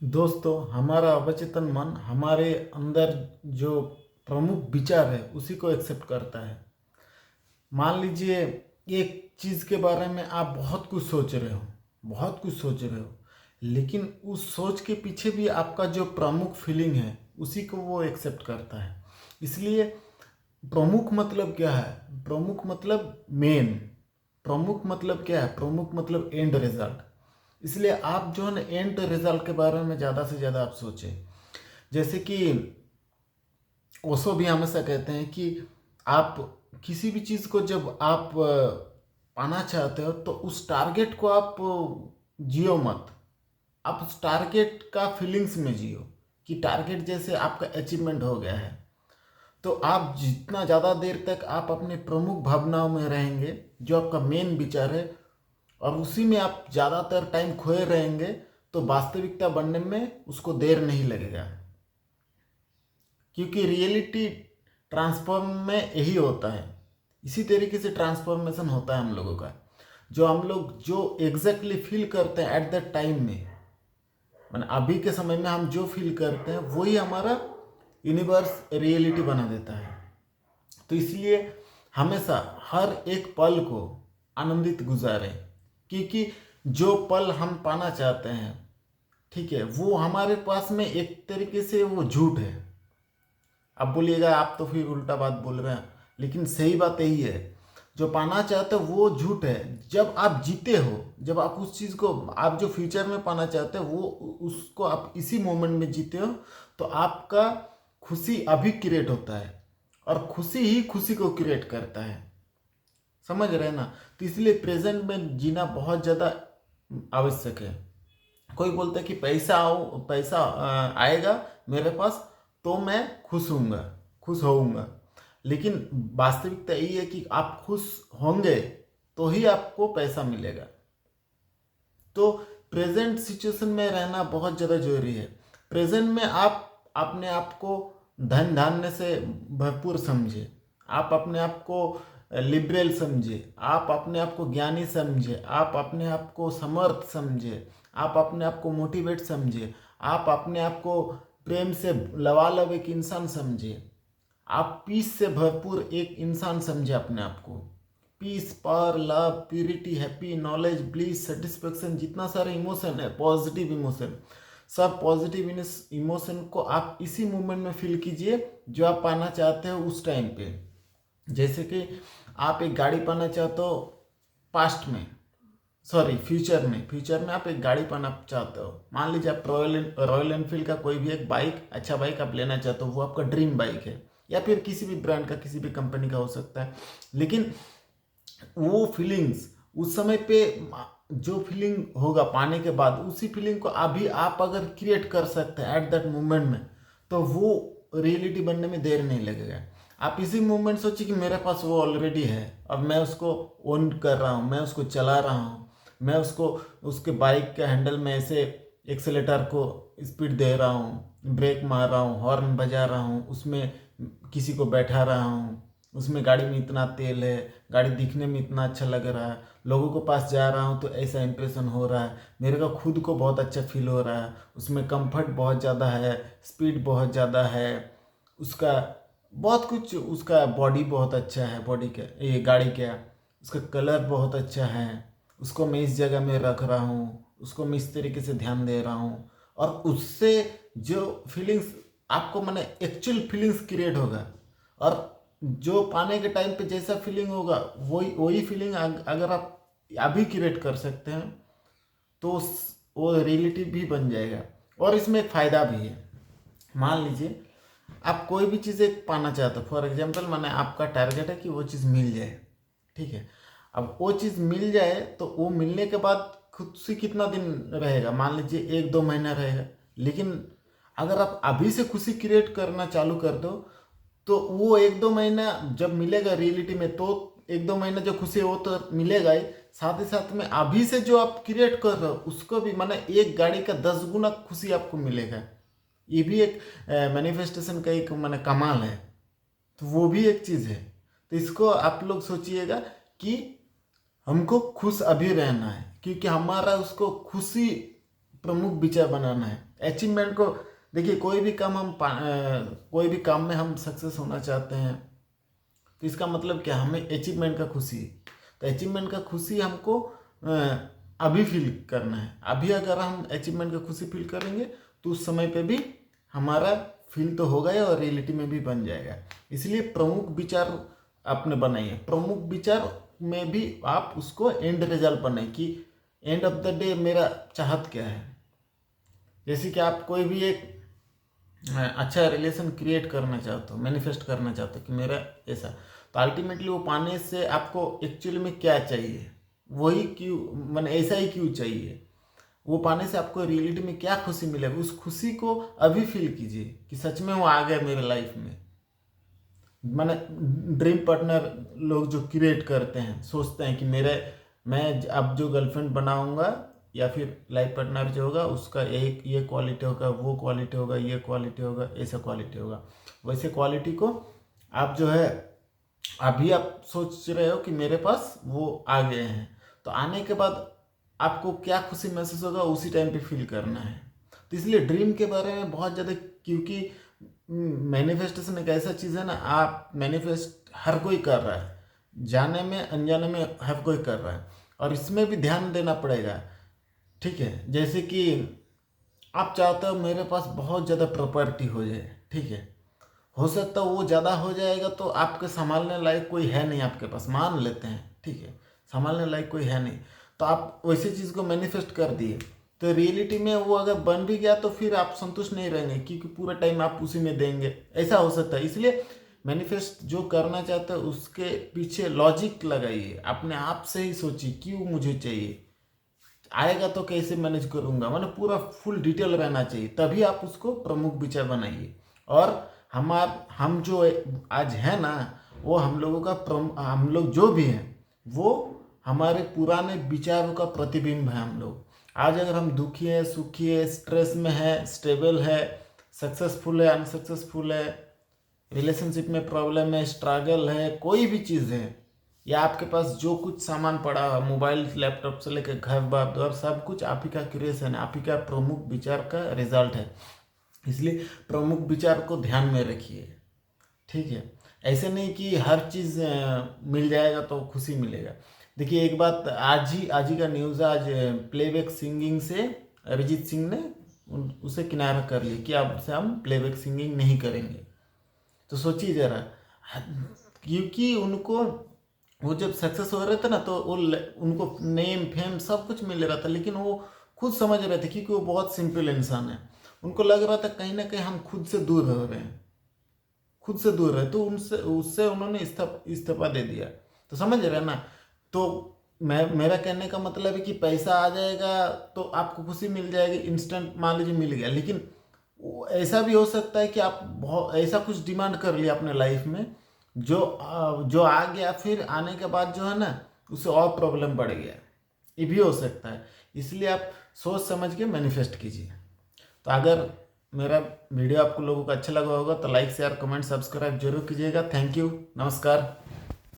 दोस्तों, हमारा अवचेतन मन हमारे अंदर जो प्रमुख विचार है उसी को एक्सेप्ट करता है। मान लीजिए, एक चीज़ के बारे में आप बहुत कुछ सोच रहे हो, बहुत कुछ सोच रहे हो, लेकिन उस सोच के पीछे भी आपका जो प्रमुख फीलिंग है उसी को वो एक्सेप्ट करता है। इसलिए प्रमुख मतलब क्या है? प्रमुख मतलब मेन। प्रमुख मतलब क्या है? प्रमुख मतलब एंड रिजल्ट। इसलिए आप जो है ना एंड रिजल्ट के बारे में ज़्यादा से ज़्यादा आप सोचें। जैसे कि ओशो भी हमेशा कहते हैं कि आप किसी भी चीज़ को जब आप पाना चाहते हो तो उस टारगेट को आप जियो मत। आप उस टारगेट का फीलिंग्स में जियो कि टारगेट जैसे आपका अचीवमेंट हो गया है। तो आप जितना ज़्यादा देर तक आप अपने प्रमुख भावनाओं में रहेंगे, जो आपका मेन विचार है, और उसी में आप ज़्यादातर टाइम खोए रहेंगे, तो वास्तविकता बनने में उसको देर नहीं लगेगा। क्योंकि रियलिटी ट्रांसफॉर्म में यही होता है। इसी तरीके से ट्रांसफॉर्मेशन होता है हम लोगों का। जो हम लोग जो एग्जैक्टली फील करते हैं एट दैट टाइम में, मैंने अभी के समय में हम जो फील करते हैं वही हमारा यूनिवर्स रियलिटी बना देता है। तो इसलिए हमेशा हर एक पल को आनंदित गुजारें, क्योंकि जो पल हम पाना चाहते हैं, ठीक है, वो हमारे पास में एक तरीके से वो झूठ है। अब बोलिएगा आप तो फिर उल्टा बात बोल रहे हैं, लेकिन सही बात यही है। जो पाना चाहते हो वो झूठ है। जब आप जीते हो, जब आप उस चीज़ को आप जो फ्यूचर में पाना चाहते हो वो उसको आप इसी मोमेंट में जीते हो, तो आपका खुशी अभी क्रिएट होता है, और खुशी ही खुशी को क्रिएट करता है। समझ रहे हैं ना? तो इसलिए प्रेजेंट में जीना बहुत ज़्यादा आवश्यक है। कोई बोलता है कि पैसा आएगा मेरे पास तो मैं खुश होऊंगा। लेकिन वास्तविकता यही है कि आप खुश होंगे तो ही आपको पैसा मिलेगा। तो प्रेजेंट सिचुएशन में रहना बहुत ज़्यादा जरूरी है। प्रेजेंट में आप अपने आप को धन धान्य से भरपूर समझे, आप अपने आप को लिबरल समझे, आप अपने आप को ज्ञानी समझे, आप अपने आप को समर्थ समझे, आप अपने आप को मोटिवेट समझे, आप अपने आप को प्रेम से लबालब एक इंसान समझे, आप पीस से भरपूर एक इंसान समझे अपने आप को। Peace, power, love, purity, happy, knowledge, bliss, satisfaction, जितना सारे इमोशन है, पॉजिटिव इमोशन, सब पॉजिटिव इमोशन को आप इसी मोमेंट में फील कीजिए जो आप पाना चाहते हो उस टाइम पे। जैसे कि आप एक गाड़ी पाना चाहते हो पास्ट में, सॉरी फ्यूचर में आप एक गाड़ी पाना चाहते हो। मान लीजिए आप रॉयल एनफील्ड का कोई भी एक बाइक, अच्छा बाइक आप लेना चाहते हो, वो आपका ड्रीम बाइक है, या फिर किसी भी ब्रांड का, किसी भी कंपनी का हो सकता है। लेकिन वो फीलिंग्स उस समय पे जो फीलिंग होगा पाने के बाद, उसी फीलिंग को अभी आप अगर क्रिएट कर सकते हैं एट दैट मोमेंट में, तो वो रियलिटी बनने में देर नहीं लगेगा। आप इसी मोमेंट सोचिए कि मेरे पास वो ऑलरेडी है, अब मैं उसको ओन कर रहा हूँ, मैं उसको चला रहा हूँ, मैं उसको उसके बाइक के हैंडल में ऐसे एक्सेलेटर को स्पीड दे रहा हूँ, ब्रेक मार रहा हूँ, हॉर्न बजा रहा हूँ, उसमें किसी को बैठा रहा हूँ, उसमें गाड़ी में इतना तेल है, गाड़ी दिखने में इतना अच्छा लग रहा है, लोगों के पास जा रहा हूँ तो ऐसा इंप्रेशन हो रहा है, मेरे को खुद को बहुत अच्छा फील हो रहा है, उसमें कंफर्ट बहुत ज़्यादा है, स्पीड बहुत ज़्यादा है, उसका बहुत कुछ, उसका बॉडी बहुत अच्छा है, बॉडी का ये गाड़ी का उसका कलर बहुत अच्छा है, उसको मैं इस जगह में रख रहा हूँ, उसको मैं इस तरीके से ध्यान दे रहा हूँ, और उससे जो फीलिंग्स आपको मैंने एक्चुअल फीलिंग्स क्रिएट होगा, और जो पाने के टाइम पे जैसा फीलिंग होगा वही वही फीलिंग अगर आप अभी क्रिएट कर सकते हैं तो वो रियलिटी भी बन जाएगा। और इसमें एक फ़ायदा भी है। मान लीजिए आप कोई भी चीज़ एक पाना चाहते हो, फॉर एग्जाम्पल मैंने आपका टारगेट है कि वो चीज़ मिल जाए, ठीक है। अब वो चीज़ मिल जाए तो वो मिलने के बाद खुद से कितना दिन रहेगा? मान लीजिए 1-2 महीना रहेगा। लेकिन अगर आप अभी से खुशी क्रिएट करना चालू कर दो, तो वो 1-2 महीना जब मिलेगा रियलिटी में, तो 1-2 महीना जो खुशी है वो तो मिलेगा ही, साथ ही साथ में अभी से जो आप क्रिएट कर रहे हो उसको भी, माने एक गाड़ी का 10 गुना खुशी आपको मिलेगा। ये भी एक मैनिफेस्टेशन का एक माने कमाल है। तो वो भी एक चीज़ है। तो इसको आप लोग सोचिएगा कि हमको खुश अभी रहना है, क्योंकि हमारा उसको खुशी प्रमुख विचार बनाना है। अचीवमेंट को देखिए, कोई भी कोई भी काम में हम सक्सेस होना चाहते हैं तो इसका मतलब क्या, हमें अचीवमेंट का खुशी है। तो अचीवमेंट का खुशी हमको अभी फील करना है। अभी अगर हम अचीवमेंट का खुशी फील करेंगे तो उस समय पे भी हमारा फील तो होगा ही और रियलिटी में भी बन जाएगा। इसलिए प्रमुख विचार आपने बनाइए। प्रमुख विचार में भी आप उसको एंड रिजल्ट बनाए कि एंड ऑफ द डे मेरा चाहत क्या है। जैसे कि आप कोई भी एक अच्छा रिलेशन क्रिएट करना चाहते हो, मैनिफेस्ट करना चाहते हो कि मेरा ऐसा, तो अल्टीमेटली वो पाने से आपको एक्चुअली में क्या चाहिए, वही क्यों, मैंने ऐसा ही क्यों चाहिए, वो पाने से आपको रियलिटी में क्या खुशी मिलेगी, उस खुशी को अभी फील कीजिए कि सच में वो आ गया मेरे लाइफ में। मैंने ड्रीम पार्टनर लोग जो क्रिएट करते हैं, सोचते हैं कि मैं अब जो गर्लफ्रेंड बनाऊंगा या फिर लाइफ पार्टनर जो होगा उसका एक ये क्वालिटी होगा, वो क्वालिटी होगा, ये क्वालिटी होगा, ऐसा क्वालिटी होगा। वैसे क्वालिटी को आप जो है अभी आप सोच रहे हो कि मेरे पास वो आ गए हैं, तो आने के बाद आपको क्या खुशी महसूस होगा उसी टाइम पे फील करना है। तो इसलिए ड्रीम के बारे में बहुत ज़्यादा, क्योंकि मैनिफेस्टेशन एक ऐसा चीज़ है ना, आप मैनिफेस्ट हर कोई कर रहा है, जाने में अनजाने में हर कोई कर रहा है, और इसमें भी ध्यान देना पड़ेगा। ठीक है, जैसे कि आप चाहते हो मेरे पास बहुत ज़्यादा प्रॉपर्टी हो जाए, ठीक है, हो सकता है वो ज़्यादा हो जाएगा तो आपके संभालने लायक कोई है नहीं आपके पास, मान लेते हैं, ठीक है, संभालने लायक कोई है नहीं, तो आप वैसी चीज़ को मैनिफेस्ट कर दिए, तो रियलिटी में वो अगर बन भी गया तो फिर आप संतुष्ट नहीं रहेंगे क्योंकि पूरा टाइम आप उसी में देंगे, ऐसा हो सकता है। इसलिए मैनिफेस्ट जो करना चाहते हैं उसके पीछे लॉजिक लगाइए, अपने आप से ही सोचिए क्यों मुझे चाहिए, आएगा तो कैसे मैनेज करूंगा, मतलब पूरा फुल डिटेल रहना चाहिए, तभी आप उसको प्रमुख विचार बनाइए। और हम जो आज है ना, वो हम लोगों का हम लोग जो भी हैं वो हमारे पुराने विचारों का प्रतिबिंब है। हम लोग आज अगर हम दुखी है, सुखी है, स्ट्रेस में है, स्टेबल है, सक्सेसफुल है, अनसक्सेसफुल है, रिलेशनशिप में प्रॉब्लम है, स्ट्रगल है, कोई भी चीज़ है, या आपके पास जो कुछ सामान पड़ा है, मोबाइल लैपटॉप से लेकर घर बार द्वार, सब कुछ आप ही का क्रिएशन है, आप ही का प्रमुख विचार का रिजल्ट है। इसलिए प्रमुख विचार को ध्यान में रखिए, ठीक है। ऐसे नहीं कि हर चीज़ मिल जाएगा तो खुशी मिलेगा। देखिए एक बात, आज ही का न्यूज़, आज प्लेबैक सिंगिंग से अरिजीत सिंह ने उसे किनारा कर लिया कि अब से हम प्लेबैक सिंगिंग नहीं करेंगे। तो सोचिए ज़रा, क्योंकि उनको वो जब सक्सेस हो रहे थे ना तो उनको नेम फेम सब कुछ मिल रहा था, लेकिन वो खुद समझ रहे थे क्योंकि वो बहुत सिंपल इंसान है, उनको लग रहा था कहीं ना कहीं हम खुद से दूर हो रहे हैं, खुद से दूर रहे, तो उनसे उससे उन्होंने इस्तीफा दे दिया। तो समझ रहे हैं ना। तो मेरा कहने का मतलब है कि पैसा आ जाएगा तो आपको खुशी मिल जाएगी, इंस्टेंट मान लीजिए मिल गया, लेकिन ऐसा भी हो सकता है कि आप बहुत ऐसा कुछ डिमांड कर लिया अपने लाइफ में जो आ गया, फिर आने के बाद जो है ना उससे और प्रॉब्लम बढ़ गया, ये भी हो सकता है। इसलिए आप सोच समझ के मैनिफेस्ट कीजिए। तो अगर मेरा वीडियो आपको लोगों को अच्छा लगा होगा तो लाइक शेयर कमेंट सब्सक्राइब जरूर कीजिएगा। थैंक यू, नमस्कार।